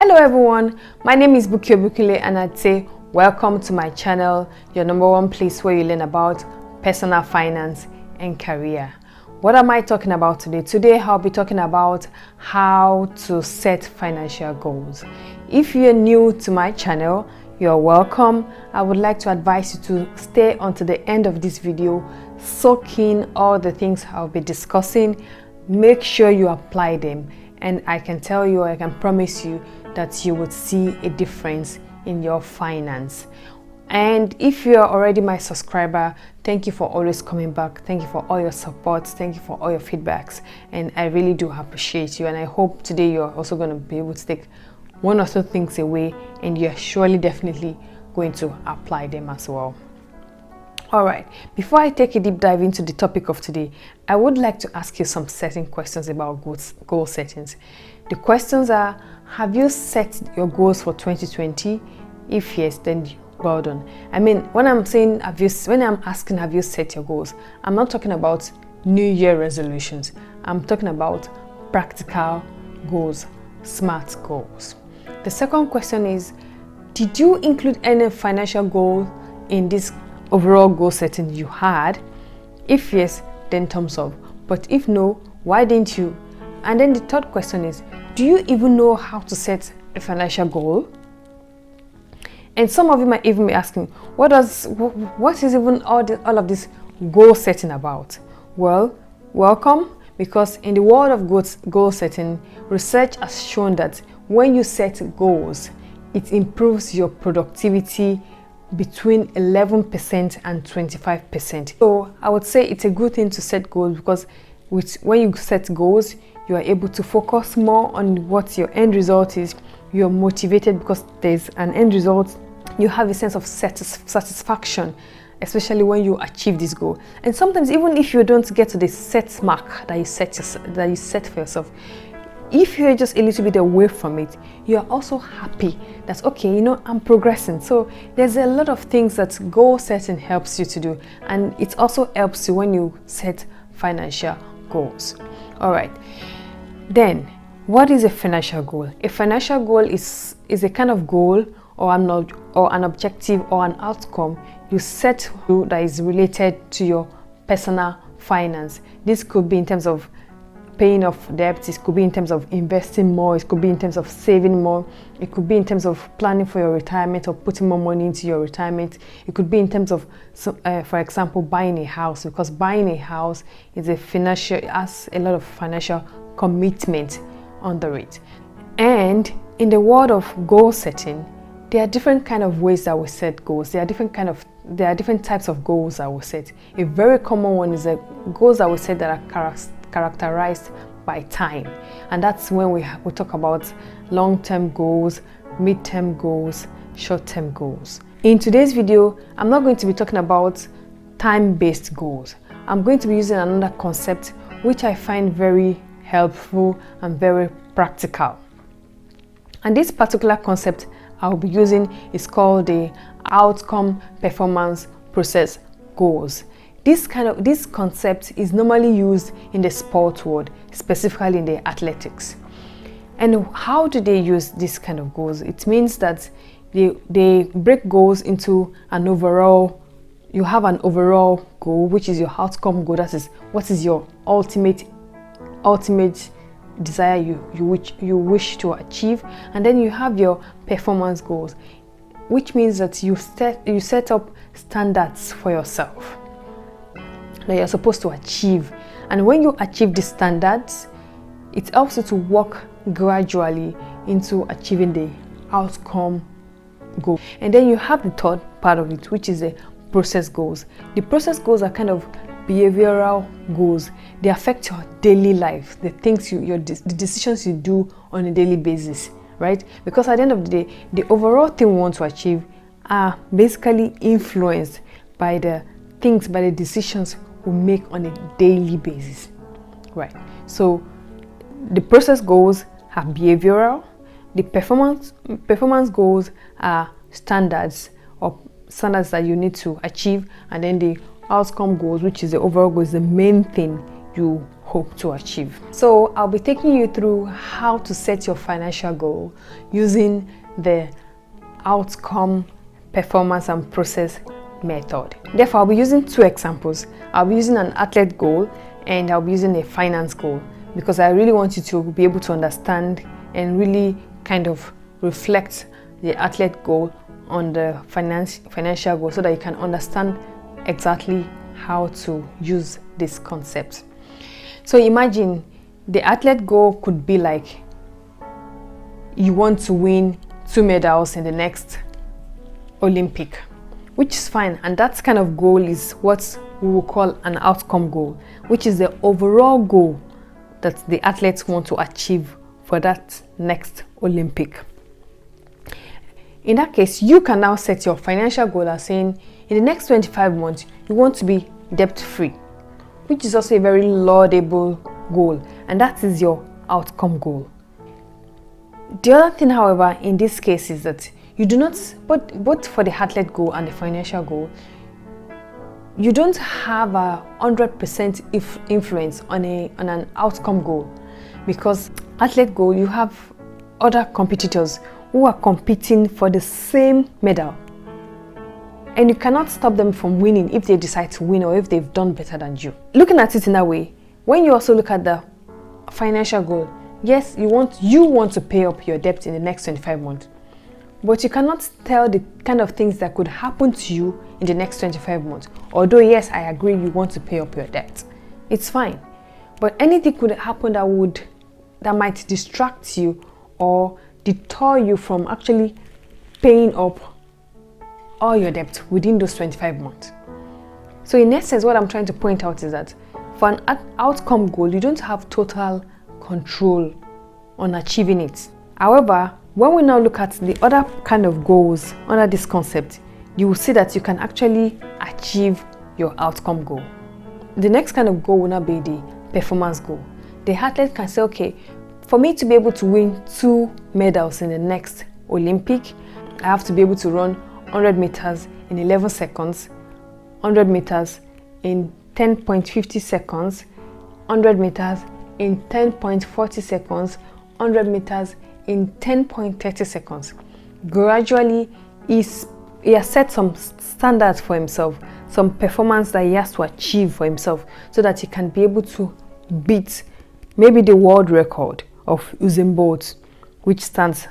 Hello everyone, my name is Bukky and I'd say welcome to my channel, your number one place where you learn about personal finance and career. What am I talking about today? Today I'll be talking about how to set financial goals. If you're new to my channel, you're welcome. I would like to advise you to stay until the end of this video, soak in all the things I'll be discussing, make sure you apply them, and I can tell you, I can promise you that you would see a difference in your finance. And if you're already my subscriber, thank you for always coming back. Thank you for all your support. Thank you for all your feedbacks. And I really do appreciate you. And I hope today you're also going to be able to take one or two things away, and you're surely definitely going to apply them as well. Alright, before I take a deep dive into the topic of today, I would like to ask you some certain questions about goal settings. The questions are, have you set your goals for 2020? If yes, then well done. I mean, when I'm saying when I'm asking have you set your goals, I'm not talking about New Year resolutions. I'm talking about practical goals, smart goals. The second question is, did you include any financial goal in this overall goal setting you had? If yes, then thumbs up. But if no, why didn't you? And then the third question is, do you even know how to set a financial goal? And some of you might even be asking, what is even all of this goal setting about? Well, welcome, because in the world of goal setting, research has shown that when you set goals, it improves your productivity between 11% and 25%. So I would say it's a good thing to set goals, because when you set goals, you are able to focus more on what your end result is. You're motivated because there's an end result. You have a sense of satisfaction, especially when you achieve this goal. And sometimes even if you don't get to the set mark that you set for yourself, if you're just a little bit away from it, you are also happy that, okay, you know, I'm progressing. So there's a lot of things that goal setting helps you to do, and it also helps you when you set financial goals. All right, then what is a financial goal? A financial goal is a kind of goal or an objective or an outcome you set that is related to your personal finance. This could be in terms of paying off debts, it could be in terms of investing more, it could be in terms of saving more, it could be in terms of planning for your retirement or putting more money into your retirement. It could be in terms of, for example, buying a house, because buying a house is has a lot of financial commitment under it. And in the world of goal setting, there are different kind of ways that we set goals. There are different types of goals that we set. A very common one is goals that we set that are characterized by time, and that's when we talk about long-term goals, mid-term goals, short-term goals. In today's video, I'm not going to be talking about time-based goals. I'm going to be using another concept which I find very helpful and very practical. And this particular concept I'll be using is called the outcome performance process goals. This concept is normally used in the sport world, specifically in the athletics. And how do they use this kind of goals? It means that they break goals into an overall. You have an overall goal, which is your outcome goal. That is, what is your ultimate desire you wish to achieve. And then you have your performance goals, which means that you set up standards for yourself that you're supposed to achieve. And when you achieve the standards, it helps you to work gradually into achieving the outcome goal. And then you have the third part of it, which is the process goals. The process goals are kind of behavioral goals. They affect your daily life, the things the decisions you do on a daily basis, right? Because at the end of the day, the overall thing we want to achieve are basically influenced by the decisions we make on a daily basis, right? So the process goals are behavioral, the performance goals are standards that you need to achieve, and then the outcome goals, which is the overall goal, is the main thing you hope to achieve. So I'll be taking you through how to set your financial goal using the outcome, performance and process method. Therefore, I'll be using two examples. I'll be using an athlete goal and I'll be using a finance goal, because I really want you to be able to understand and really kind of reflect the athlete goal on the financial goal, so that you can understand exactly how to use this concept. So imagine the athlete goal could be like you want to win 2 medals in the next Olympic, which is fine, and that kind of goal is what we will call an outcome goal, which is the overall goal that the athletes want to achieve for that next Olympic. In that case, you can now set your financial goal as saying in the next 25 months you want to be debt-free, which is also a very laudable goal, and that is your outcome goal. The other thing, however, in this case is that you do not, both for the athlete goal and the financial goal, you don't have a 100% influence on an outcome goal, because athlete goal you have other competitors who are competing for the same medal, and you cannot stop them from winning if they decide to win or if they've done better than you. Looking at it in that way, when you also look at the financial goal, yes, you want to pay up your debt in the next 25 months, but you cannot tell the kind of things that could happen to you in the next 25 months. Although yes, I agree, you want to pay up your debt, it's fine, but anything could happen that might distract you or deter you from actually paying up all your debt within those 25 months. So in essence, what I'm trying to point out is that for an outcome goal, you don't have total control on achieving it. However, when we now look at the other kind of goals under this concept, you will see that you can actually achieve your outcome goal. The next kind of goal will now be the performance goal. The athlete can say, okay, for me to be able to win 2 medals in the next Olympic, I have to be able to run 100 meters in 11 seconds, 100 meters in 10.50 seconds, 100 meters in 10.40 seconds, 100 meters in 10.30 seconds. Gradually, he has set some standards for himself, some performance that he has to achieve for himself, so that he can be able to beat maybe the world record of Usain Bolt, which stands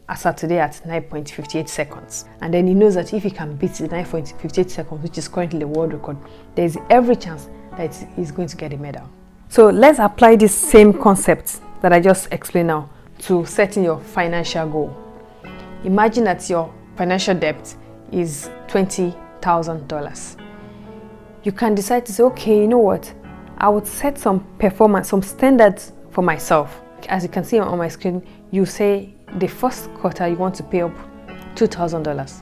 as of today at 9.58 seconds. And then he knows that if he can beat the 9.58 seconds, which is currently the world record, there's every chance that he's going to get a medal. So let's apply this same concept that I just explained now to setting your financial goal. Imagine that your financial debt is $20,000. You can decide to say, okay, you know what, I would set some performance, some standards for myself. As you can see on my screen, you say the first quarter you want to pay up $2,000.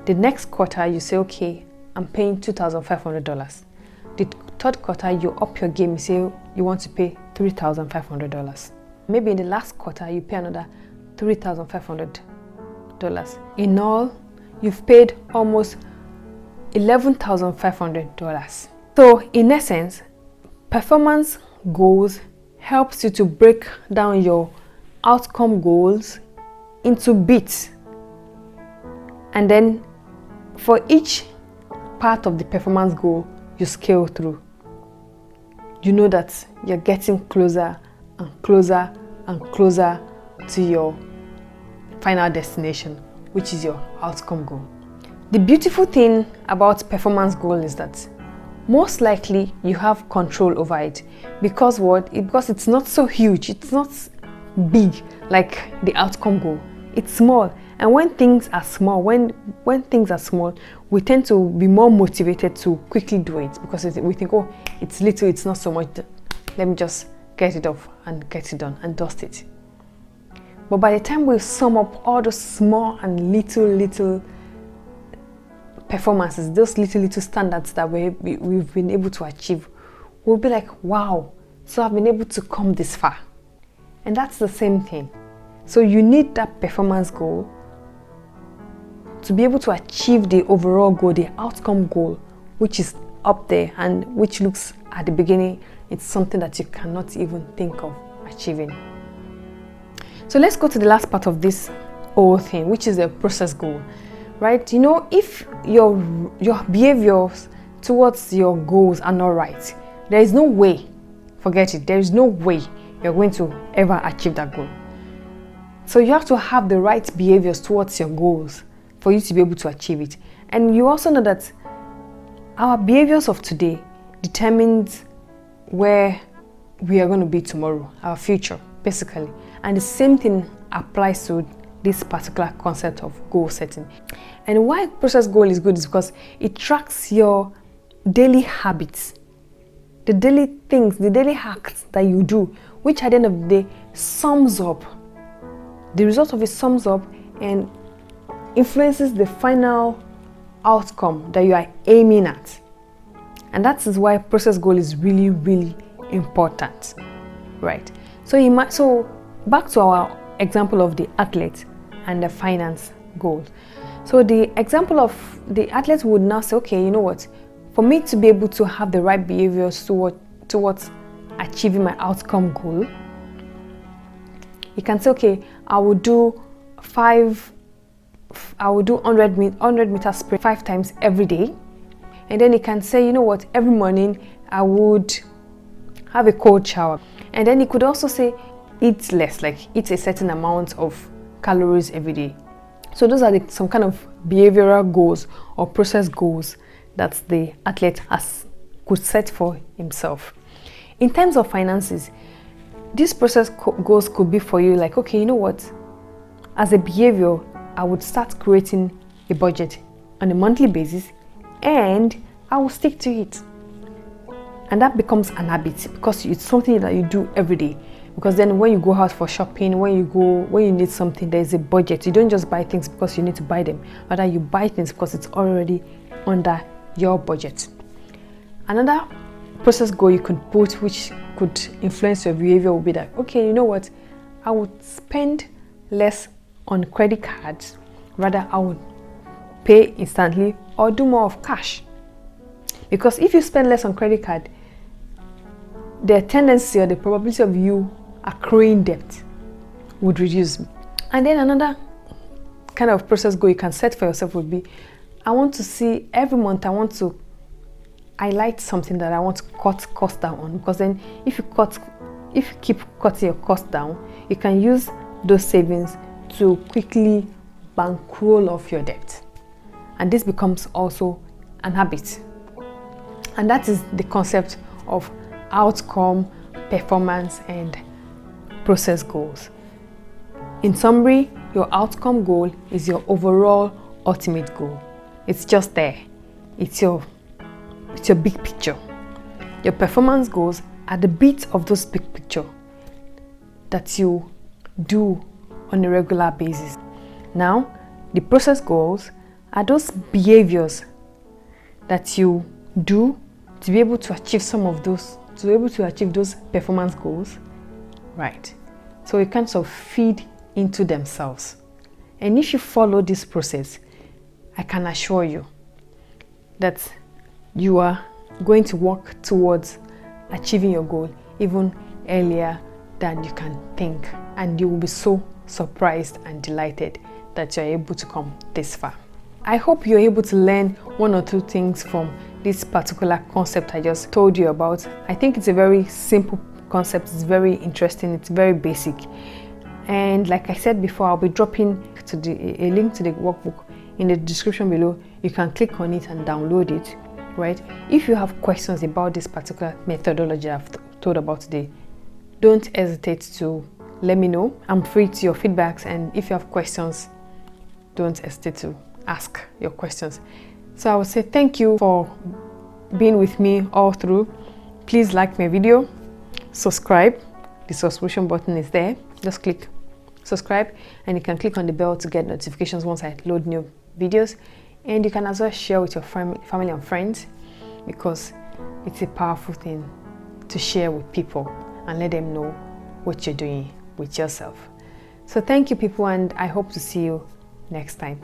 The next quarter you say, okay, I'm paying $2,500. The third quarter you up your game, you say you want to pay $3,500. Maybe in the last quarter you pay another $3,500. In all, you've paid almost $11,500. So in essence, performance goals helps you to break down your outcome goals into bits, and then for each part of the performance goal you scale through, you know that you're getting closer and closer and closer to your final destination, which is your outcome goal. The beautiful thing about performance goal is that most likely you have control over it, because because it's not so huge, it's not big like the outcome goal, it's small. And when things are small, when things are small, we tend to be more motivated to quickly do it, because we think, oh, it's little, it's not so much, let me just get it off and get it done and dust it. But by the time we sum up all those small and little performances, those little standards that we've been able to achieve, we'll be like, wow, so I've been able to come this far. And that's the same thing. So you need that performance goal to be able to achieve the overall goal, the outcome goal, which is up there and which looks at the beginning it's something that you cannot even think of achieving. So let's go to the last part of this whole thing, which is a process goal, right? You know, if your behaviors towards your goals are not right, there is no way, forget it, there is no way you're going to ever achieve that goal. So you have to have the right behaviors towards your goals for you to be able to achieve it. And you also know that our behaviors of today determines where we are going to be tomorrow, our future, basically. And the same thing applies to this particular concept of goal setting. And why process goal is good is because it tracks your daily habits, the daily things, the daily acts that you do, which at the end of the day sums up. The result of it sums up and influences the final outcome that you are aiming at. And that is why process goal is really, really important, right? So back to our example of the athlete and the finance goal. So the example of the athlete would now say, okay, you know what? For me to be able to have the right behaviors towards achieving my outcome goal, you can say, okay, I will do 100 meter sprint 5 times every day. And then you can say, you know what, every morning I would have a cold shower. And then you could also say, eat less, like eat a certain amount of calories every day. So those are some kind of behavioral goals or process goals that the athlete could set for himself. In terms of finances, these process goals could be for you like, okay, you know what, as a behavior, I would start creating a budget on a monthly basis and I will stick to it. And that becomes an habit because it's something that you do every day. Because then when you go out for shopping, when you need something, there's a budget. You don't just buy things because you need to buy them, rather you buy things because it's already under your budget. Another process goal you could put, which could influence your behavior, will be that, okay, you know what, I would spend less on credit cards, rather I would pay instantly or do more of cash. Because if you spend less on credit card, the tendency or the probability of you accruing debt would reduce. And then another kind of process goal you can set for yourself would be, I want to see every month, I want to highlight something that I want to cut cost down on, because then if you keep cutting your cost down, you can use those savings to quickly bankroll off your debt. And this becomes also an habit. And that is the concept of outcome, performance, and process goals. In summary, your outcome goal is your overall ultimate goal. It's just there. It's your big picture. Your performance goals are the bits of those big picture that you do on a regular basis. Now, the process goals are those behaviors that you do to be able to achieve some of those, to be able to achieve those performance goals, right? So it kind of feed into themselves. And if you follow this process, I can assure you that you are going to work towards achieving your goal even earlier than you can think. And you will be so surprised and delighted that you're able to come this far. I hope you're able to learn one or two things from this particular concept I just told you about. I think it's a very simple concept. It's very interesting. It's very basic. And like I said before, I'll be dropping a link to the workbook in the description below. You can click on it and download it, right? If you have questions about this particular methodology I've told about today, don't hesitate to let me know. I'm free to your feedbacks, and if you have questions, don't hesitate to ask your questions. So I would say thank you for being with me all through. Please like my video, subscribe. The subscription button is there. Just click subscribe, and you can click on the bell to get notifications once I load new videos. And you can as well share with your family and friends, because it's a powerful thing to share with people and let them know what you're doing with yourself. So thank you, people, and I hope to see you next time.